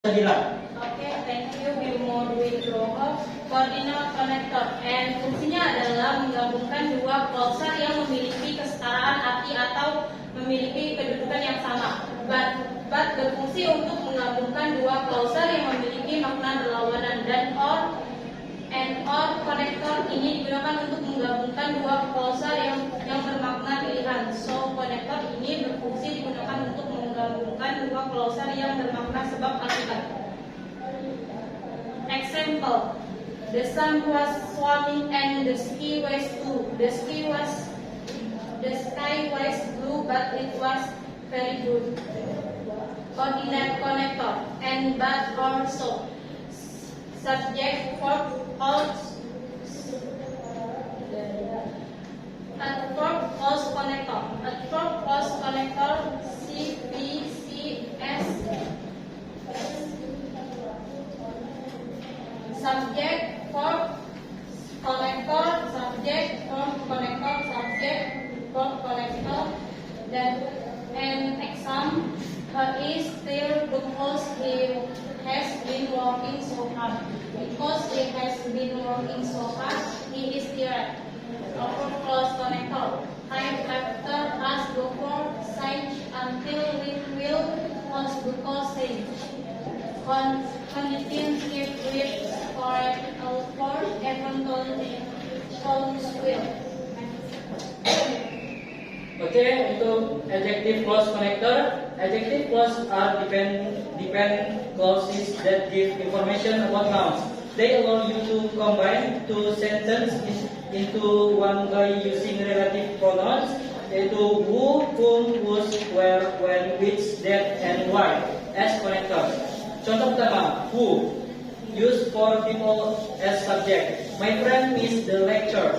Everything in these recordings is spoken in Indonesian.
Oke, thank you Bimo Dwi Nugroho. Coordinate connector and fungsinya adalah menggabungkan dua klausal yang memiliki kesetaraan arti atau memiliki kedudukan yang sama. But berfungsi untuk menggabungkan dua klausal yang memiliki makna berlawanan dan or connector ini digunakan untuk menggabungkan dua klausal yang bermakna pilihan. So connector ini berfungsi digunakan untuk menggabungkan dua klausal yang bermakna sebab akibat. Example: the sun was swarming and the sky was blue. The sky was blue, but it was very good. Coordinate connector and but also subject verb false connector. A verb false connector CVCS. Subject verb connector, subject verb connector, subject verb connector. Dan exam is still because he has been working so hard. Because he has been working so hard, he is tired. Over close connector. Time after us before change until it will close because change. Condition keep with correct for eventually close will. Oke, untuk adjective clause connector, adjective clause are depend clauses that give information about nouns. They allow you to combine two sentences into one by using relative pronouns, yaitu who, whom, whose, where, when, which, that, and why as connectors. Contoh pertama, who, used for people as subject. My friend missed the lecture.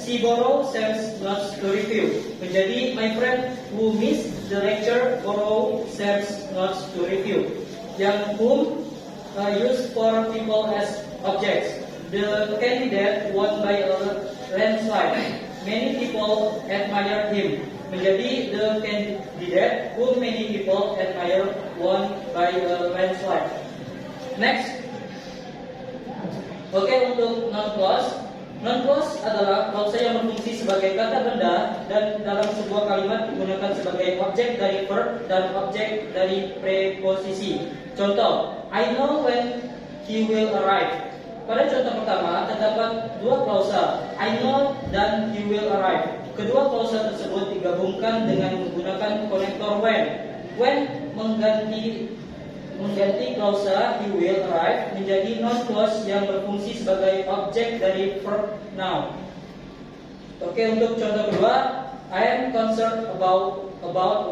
She borrowed Sam's notes to review. Menjadi my friend who missed the lecture borrowed Sam's notes to review. Yang whom used for people as objects. The candidate won by a landslide. Many people admire him. Menjadi the candidate whom many people admire won by a landslide. Next. Oke, untuk non-clause. Non-clause adalah klausa yang berfungsi sebagai kata benda dan dalam sebuah kalimat digunakan sebagai objek dari verb dan objek dari preposisi. Contoh, I know when he will arrive. Pada contoh pertama terdapat dua klausa, I know dan he will arrive. Kedua klausa tersebut digabungkan dengan menggunakan konektor when. When mengganti klausa he will arrive menjadi non-clause yang berfungsi sebagai objek dari verb noun. Oke, untuk contoh kedua, I am concerned about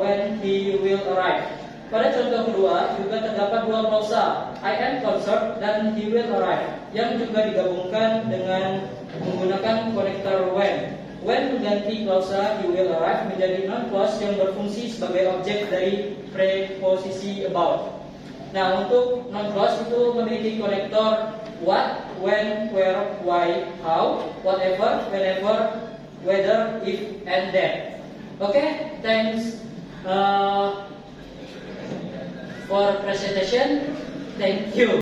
when he will arrive. Pada contoh kedua juga terdapat dua klausa, I am concerned dan he will arrive, yang juga digabungkan dengan menggunakan konektor when. When mengganti klausa he will arrive menjadi non-clause yang berfungsi sebagai objek dari preposisi about. Nah, untuk non-clause itu memiliki konektor what, when, where, why, how, whatever, whenever, whether, if, and that. Okay, thanks for presentation. Thank you.